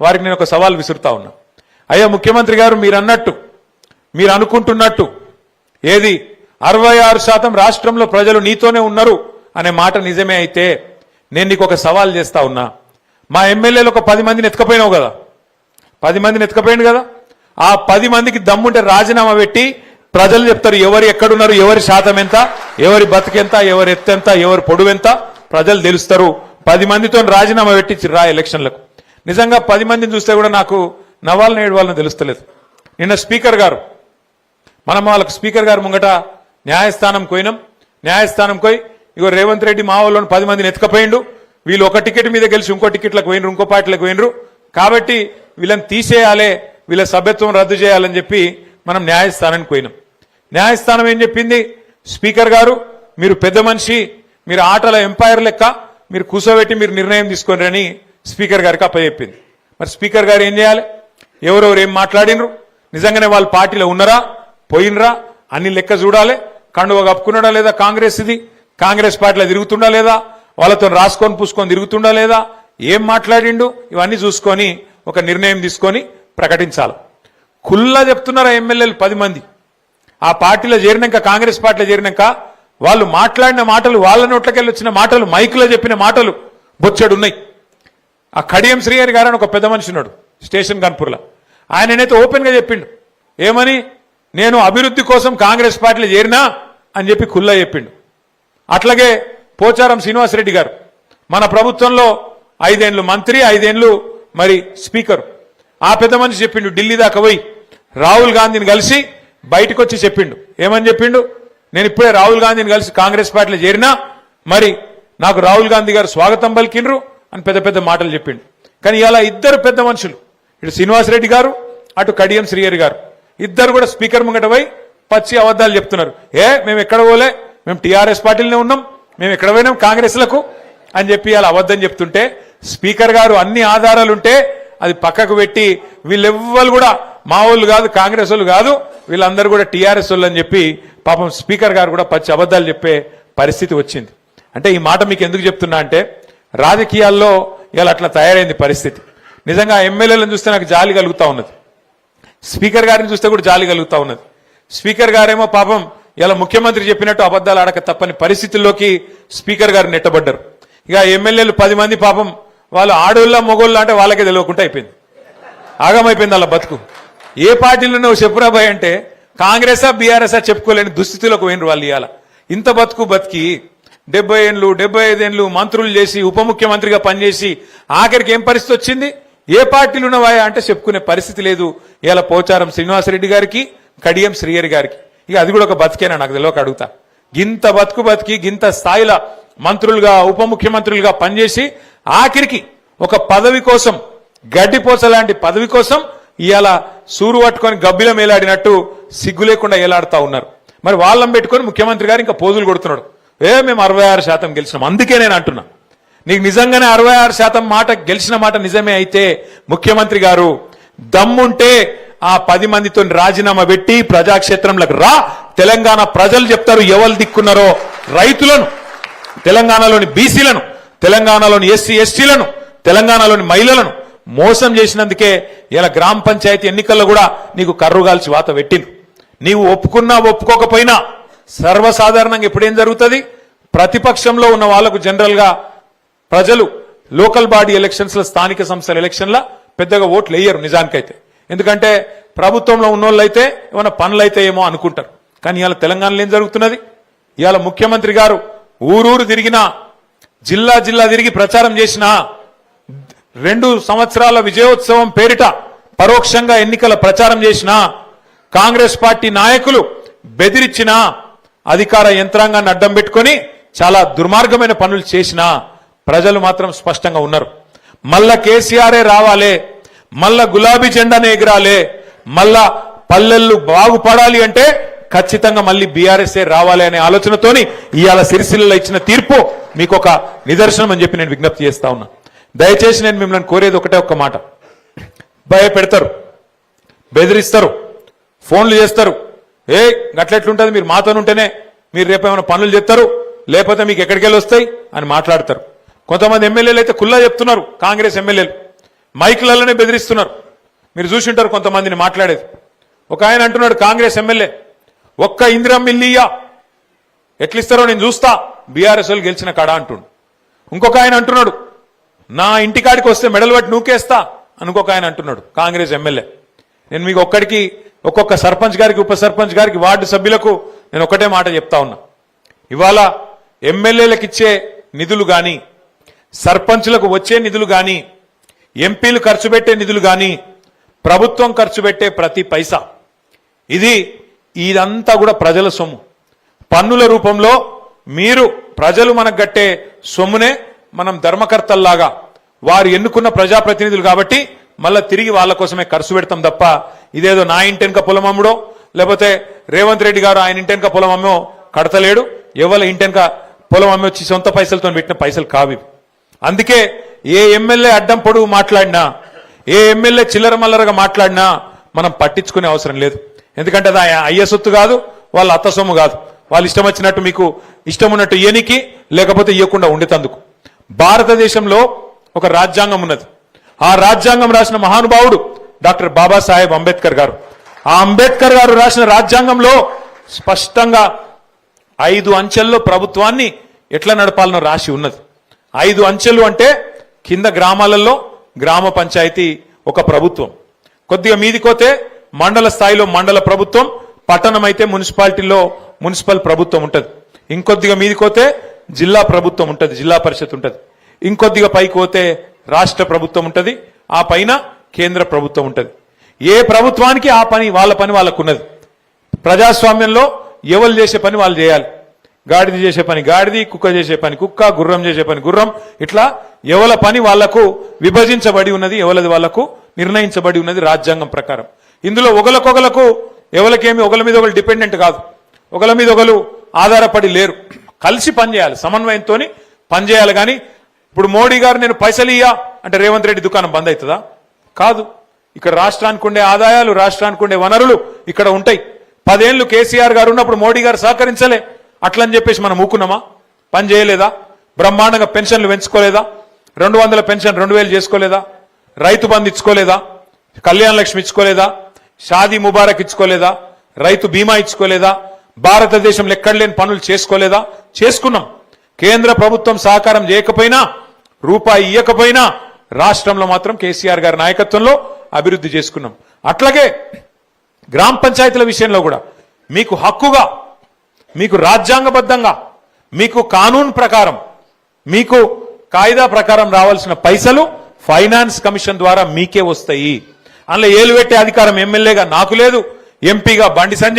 వారికి నేను ఒక సవాల్ విసురుతా ఉన్నా. అయ్యా ముఖ్యమంత్రి గారు, మీరు అన్నట్టు, మీరు అనుకుంటున్నట్టు ఏది 66% రాష్ట్రంలో ప్రజలు నీతోనే ఉన్నారు అనే మాట నిజమే అయితే నేను నీకు ఒక సవాల్ చేస్తా ఉన్నా. మా ఎమ్మెల్యేలు ఒక 10 మందిని ఎత్తుకపోయినావు కదా, 10 మందిని ఎత్తుకపోయింది కదా, ఆ 10 మందికి దమ్ముంటే రాజీనామా పెట్టి ప్రజలు చెప్తారు ఎవరు ఎక్కడున్నారు, ఎవరి శాతం ఎంత, ఎవరి బతికెంత, ఎవరి ఎత్తెంత, ఎవరి పొడువెంత ప్రజలు తెలుస్తారు. 10 మందితో రాజీనామా పెట్టి రా ఎలక్షన్లకు. నిజంగా 10 మందిని చూస్తే కూడా నాకు నవ్వాలని ఏడవాలని తెలుస్తలేదు. నిన్న స్పీకర్ గారు, మనం వాళ్ళకు స్పీకర్ గారు ముంగట న్యాయస్థానం పోయినాం. న్యాయస్థానం పోయి ఇగో రేవంత్ రెడ్డి మా వాళ్ళని 10 మందిని ఎత్తుకపోయిండు, వీళ్ళు ఒక టికెట్ మీద గెలిచి ఇంకో టికెట్లకు పోయినరు, ఇంకో పార్టీలకు పోయినరు, కాబట్టి వీళ్ళని తీసేయాలి, వీళ్ళ సభ్యత్వం రద్దు చేయాలని చెప్పి మనం న్యాయస్థానానికి పోయినాం. న్యాయస్థానం ఏం చెప్పింది, స్పీకర్ గారు మీరు పెద్ద మనిషి, మీరు ఆటల ఎంపైర్ లెక్క మీరు కూర్చోబెట్టి మీరు నిర్ణయం తీసుకోండి అని స్పీకర్ గారికి అప్పచెప్పింది. మరి స్పీకర్ గారు ఏం చేయాలి, ఎవరెవరు ఏం మాట్లాడినరు, నిజంగానే వాళ్ళ పార్టీలో ఉన్నారా పోయినరా అన్ని లెక్క చూడాలి. కండువ కప్పుకున్నాడా లేదా కాంగ్రెస్, ఇది కాంగ్రెస్ పార్టీలో తిరుగుతుండా లేదా, వాళ్ళతో రాసుకొని పూసుకొని తిరుగుతుండా లేదా, ఏం మాట్లాడిండు, ఇవన్నీ చూసుకొని ఒక నిర్ణయం తీసుకొని ప్రకటించాలి. కుల్లా చెప్తున్నారా ఎమ్మెల్యేలు 10 మంది ఆ పార్టీలో చేరినాక, కాంగ్రెస్ పార్టీలో చేరినాక వాళ్ళు మాట్లాడిన మాటలు, వాళ్ళ నోట్లకెళ్ళి వచ్చిన మాటలు, మైకులో చెప్పిన మాటలు బొచ్చెడున్నాయి. ఆ కడియం శ్రీహరి గారు అని ఒక పెద్ద మనిషి ఉన్నాడు స్టేషన్ కాన్పూర్లో, ఆయననైతే ఓపెన్ గా చెప్పిండు, ఏమని, నేను అభివృద్ధి కోసం కాంగ్రెస్ పార్టీలో చేరినా అని చెప్పి కుల్లా చెప్పిండు. అట్లాగే పోచారం శ్రీనివాసరెడ్డి గారు మన ప్రభుత్వంలో 5 ఏళ్లు మంత్రి, 5 ఏళ్లు మరి స్పీకర్. ఆ పెద్ద మనిషి చెప్పిండు, ఢిల్లీ దాకా పోయి రాహుల్ గాంధీని కలిసి బయటకు వచ్చి చెప్పిండు, ఏమని చెప్పిండు, నేను ఇప్పుడే రాహుల్ గాంధీని కలిసి కాంగ్రెస్ పార్టీలో చేరినా, మరి నాకు రాహుల్ గాంధీ గారు స్వాగతం పలికిండ్రు అని పెద్ద పెద్ద మాటలు చెప్పిండు. కానీ ఇలా ఇద్దరు పెద్ద మనుషులు, ఇటు శ్రీనివాసరెడ్డి గారు అటు కడియం శ్రీహరి గారు, ఇద్దరు కూడా స్పీకర్ ముంగట పోయి పచ్చి అబద్ధాలు చెప్తున్నారు. మేము ఎక్కడ పోలే, మేము టీఆర్ఎస్ పార్టీలోనే ఉన్నాం, మేము ఎక్కడ పోయినాం కాంగ్రెస్లకు అని చెప్పి అలా అబద్ధం చెప్తుంటే, స్పీకర్ గారు అన్ని ఆధారాలు ఉంటే అది పక్కకు పెట్టి వీళ్ళెవ్వరు కూడా మా వాళ్ళు కాదు, కాంగ్రెస్ వాళ్ళు కాదు, వీళ్ళందరూ కూడా టీఆర్ఎస్ వాళ్ళు అని చెప్పి పాపం స్పీకర్ గారు కూడా పచ్చి అబద్ధాలు చెప్పే పరిస్థితి వచ్చింది. అంటే ఈ మాట మీకు ఎందుకు చెప్తున్నా అంటే, రాజకీయాల్లో ఇలా అట్లా తయారైంది పరిస్థితి. నిజంగా ఎమ్మెల్యేలను చూస్తే నాకు జాలి కలుగుతా ఉన్నది, స్పీకర్ గారిని చూస్తే కూడా జాలి కలుగుతా ఉన్నది. స్పీకర్ గారేమో పాపం ఇలా ముఖ్యమంత్రి చెప్పినట్టు అబద్ధాలు ఆడక తప్పని పరిస్థితుల్లోకి స్పీకర్ గారు నెట్టబడ్డారు. ఇక ఎమ్మెల్యేలు 10 మంది పాపం వాళ్ళు ఆడోళ్ళ మొగోళ్ళ అంటే వాళ్ళకే తెలియకుండా అయిపోయింది, ఆగమైపోయింది వాళ్ళ బతుకు. ఏ పార్టీలో నువ్వు చెప్పురాబాయ్ అంటే కాంగ్రెసా బీఆర్ఎస్ఆ చెప్పుకోలేని దుస్థితిలోకి పోయినరు వాళ్ళు. ఇవాళ ఇంత బతుకు బతికి 70 ఏళ్ళు 75 ఏళ్ళు మంత్రులు చేసి ఉప ముఖ్యమంత్రిగా పనిచేసి ఆఖరికి ఏం పరిస్థితి వచ్చింది, ఏ పార్టీలు ఉన్నవా అంటే చెప్పుకునే పరిస్థితి లేదు. ఇలా పోచారం శ్రీనివాసరెడ్డి గారికి, కడియం శ్రీహరి గారికి. ఇక అది కూడా ఒక బతికేనా నాకు తెలియక అడుగుతా. గింత బతుకు బతికి గింత స్థాయిలో మంత్రులుగా ఉప ముఖ్యమంత్రులుగా పనిచేసి ఆఖరికి ఒక పదవి కోసం, గడ్డిపోచ లాంటి పదవి కోసం ఇవాళ సూరు పట్టుకొని గబ్బిలం ఏలాడినట్టు సిగ్గు లేకుండా ఏలాడుతా ఉన్నారు. మరి వాళ్ళని పెట్టుకొని ముఖ్యమంత్రి గారు ఇంకా పోజులు కొడుతున్నాడు, మేము 66% గెలిచినాం. అందుకే నేను అంటున్నా, నీకు నిజంగానే 66% మాట గెలిచిన మాట నిజమే అయితే ముఖ్యమంత్రి గారు దమ్ముంటే ఆ 10 మందితో రాజీనామా పెట్టి ప్రజాక్షేత్రంలోకి రా. తెలంగాణ ప్రజలు చెప్తారు ఎవరు దిక్కున్నారో, రైతులను, తెలంగాణలోని బీసీలను, తెలంగాణలోని ఎస్సీ ఎస్టీలను, తెలంగాణలోని మహిళలను మోసం చేసినందుకే ఇలా గ్రామ పంచాయతీ ఎన్నికల్లో కూడా నీకు కర్రుగాల్చి వాత పెట్టింది. నీవు ఒప్పుకున్నా ఒప్పుకోకపోయినా సర్వసాధారణంగా ఎప్పుడేం జరుగుతుంది, ప్రతిపక్షంలో ఉన్న వాళ్లకు జనరల్ గా ప్రజలు లోకల్ బాడీ ఎలక్షన్స్ లో, స్థానిక సంస్థల ఎలక్షన్ల పెద్దగా ఓట్లు వేయరు నిజానికైతే. ఎందుకంటే ప్రభుత్వంలో ఉన్నోళ్ళైతే ఏమైనా పనులైతే ఏమో అనుకుంటారు. కానీ ఇవాళ తెలంగాణలో ఏం జరుగుతున్నది, ఇవాళ ముఖ్యమంత్రి గారు ఊరూరు తిరిగినా, జిల్లా జిల్లా తిరిగి ప్రచారం చేసినా, 2 సంవత్సరాల విజయోత్సవం పేరిట పరోక్షంగా ఎన్నికల ప్రచారం చేసినా, కాంగ్రెస్ పార్టీ నాయకులు బెదిరించినా, అధికార యంత్రాంగాన్ని అడ్డం పెట్టుకొని చాలా దుర్మార్గమైన పనులు చేసినా ప్రజలు మాత్రం స్పష్టంగా ఉన్నారు. మళ్ళా కేసీఆరే రావాలే, మళ్ళా గులాబీ జెండానే ఎగరాలే, మళ్ళా పల్లెళ్ళు బాగుపడాలి అంటే ఖచ్చితంగా మళ్ళీ బీఆర్ఎస్ఏ రావాలి అనే ఆలోచనతోని ఇవాళ సిరిసిల్లలో ఇచ్చిన తీర్పు మీకు ఒక నిదర్శనం అని చెప్పి నేను విజ్ఞప్తి చేస్తా ఉన్నా. దయచేసి నేను మిమ్మల్ని కోరేది ఒకటే ఒక్క మాట, భయపెడతారు, బెదిరిస్తారు, ఫోన్లు చేస్తారు, గట్లెట్లుంటుంది, మీరు మాతోనుంటేనే మీరు రేపేమైనా పనులు చేస్తారు, లేకపోతే మీకు ఎక్కడికి వెళ్ళి వస్తాయి అని మాట్లాడతారు. కొంతమంది ఎమ్మెల్యేలు అయితే కుల్లా చెప్తున్నారు, కాంగ్రెస్ ఎమ్మెల్యేలు మైకులలోనే బెదిరిస్తున్నారు. మీరు చూసింటారు కొంతమందిని మాట్లాడేది. ఒక ఆయన అంటున్నాడు, కాంగ్రెస్ ఎమ్మెల్యే, ఒక్క ఇందిరమ్మ ఇల్లియా ఎట్లిస్తారో నేను చూస్తా, బీఆర్ఎస్ వాళ్ళు గెలిచిన కాడ అంటుండు. ఇంకొక ఆయన అంటున్నాడు, నా ఇంటికాడికి వస్తే మెడలు పట్టి నూకేస్తా అని ఇంకొక ఆయన అంటున్నాడు, కాంగ్రెస్ ఎమ్మెల్యే. నేను మీకు ఒక్కొక్క సర్పంచ్ గారికి, ఉప సర్పంచ్ గారికి, వార్డు సభ్యులకు నేను ఒకటే మాట చెప్తా ఉన్నా. ఇవాళ ఎమ్మెల్యేలకు ఇచ్చే నిధులు కానీ, సర్పంచులకు వచ్చే నిధులు కానీ, ఎంపీలు ఖర్చు పెట్టే నిధులు కానీ, ప్రభుత్వం ఖర్చు పెట్టే ప్రతి పైసా ఇదంతా కూడా ప్రజల సొమ్ము. పన్నుల రూపంలో మీరు ప్రజలు మనకు గట్టే సొమ్మునే మనం ధర్మకర్తల్లాగా, వారు ఎన్నుకున్న ప్రజాప్రతినిధులు కాబట్టి మళ్ళా తిరిగి వాళ్ళ కోసమే ఖర్చు పెడతాం తప్ప ఇదేదో నా ఇంటెనక పొలం అమ్ముడో, లేకపోతే రేవంత్ రెడ్డి గారు ఆయన ఇంటెనక పొలం అమ్మో కడతలేడు, ఎవరి ఇంటెనక పొలం అమ్మి వచ్చి సొంత పైసలతో పెట్టిన పైసలు కావి. అందుకే ఏ ఎమ్మెల్యే అడ్డం పొడుగు మాట్లాడినా, ఏ ఎమ్మెల్యే చిల్లర మల్లరగా మాట్లాడినా మనం పట్టించుకునే అవసరం లేదు. ఎందుకంటే అది అయ్య సొత్తు కాదు, వాళ్ళ అత్త సొమ్ము కాదు. వాళ్ళు ఇష్టం వచ్చినట్టు మీకు ఇష్టం ఉన్నట్టు ఇయనికి, లేకపోతే ఇవ్వకుండా ఉండేతందుకు. భారతదేశంలో ఒక రాజ్యాంగం ఉన్నది. ఆ రాజ్యాంగం రాసిన మహానుభావుడు డాక్టర్ బాబాసాహెబ్ అంబేద్కర్ గారు. ఆ అంబేద్కర్ గారు రాసిన రాజ్యాంగంలో స్పష్టంగా 5 అంచెల్లో ప్రభుత్వాన్ని ఎట్లా నడపాలనో రాసి ఉన్నది. 5 అంచెలు అంటే కింద గ్రామాలలో గ్రామ పంచాయతీ ఒక ప్రభుత్వం, కొద్దిగా మీదికోతే మండల స్థాయిలో మండల ప్రభుత్వం, పట్టణం అయితే మున్సిపాలిటీలో మున్సిపల్ ప్రభుత్వం ఉంటుంది. ఇంకొద్దిగా మీదికోతే జిల్లా ప్రభుత్వం ఉంటుంది, జిల్లా పరిషత్ ఉంటుంది. ఇంకొద్దిగా పైకి పోతే రాష్ట్ర ప్రభుత్వం ఉంటుంది, ఆ పైన కేంద్ర ప్రభుత్వం ఉంటుంది. ఏ ప్రభుత్వానికి ఆ పని వాళ్ళ పని వాళ్ళకు ఉన్నది. ప్రజాస్వామ్యంలో ఎవరు చేసే పని వాళ్ళు చేయాలి. గాడిద చేసే పని గాడిది, కుక్క చేసే పని కుక్క, గుర్రం చేసే పని గుర్రం, ఇట్లా ఎవల పని వాళ్లకు విభజించబడి ఉన్నది, ఎవలది వాళ్లకు నిర్ణయించబడి ఉన్నది రాజ్యాంగం ప్రకారం. ఇందులో ఒకరికొకలకు ఎవరికేమి ఒకరి మీద ఒకరు డిపెండెంట్ కాదు, ఒకరి మీద ఒకరు ఆధారపడి లేరు. కలిసి పనిచేయాలి, సమన్వయంతో పనిచేయాలి. కానీ ఇప్పుడు మోడీ గారు నేను పైసలు ఇయ్యా అంటే రేవంత్ రెడ్డి దుకాణం బంద్ అవుతుందా? కాదు. ఇక్కడ రాష్ట్రానికి ఉండే ఆదాయాలు, రాష్ట్రానికి ఉండే వనరులు ఇక్కడ ఉంటాయి. 10 ఏళ్లు కేసీఆర్ గారు ఉన్నప్పుడు మోడీ గారు సహకరించలే, అట్లని చెప్పేసి మనం ఊకున్నామా? పని చేయలేదా? బ్రహ్మాండంగా పెన్షన్లు పెంచుకోలేదా? 200 పెన్షన్ 2000 చేసుకోలేదా? రైతు బంధు ఇచ్చుకోలేదా? కళ్యాణ లక్ష్మి ఇచ్చుకోలేదా? షాదీ ముబారక్ ఇచ్చుకోలేదా? రైతు బీమా ఇచ్చుకోలేదా? భారతదేశంలో ఎక్కడలేని పనులు చేసుకోలేదా? చేసుకున్నాం. కేంద్ర ప్రభుత్వం సహకారం చేయకపోయినా, రూపాయి ఇయ్యకపోయినా రాష్ట్రంలో మాత్రం కేసీఆర్ గారి నాయకత్వంలో అభివృద్ధి చేసుకున్నాం. అట్లాగే గ్రామ పంచాయతీల విషయంలో కూడా మీకు హక్కుగా, మీకు రాజ్యాంగబద్ధంగా, మీకు కానూన్ ప్రకారం, మీకు కాయిదా ప్రకారం రావాల్సిన పైసలు ఫైనాన్స్ కమిషన్ ద్వారా మీకే వస్తాయి. అందులో ఏలు పెట్టే అధికారం ఎమ్మెల్యేగా నాకు లేదు, ఎంపీగా బండి సంజయ్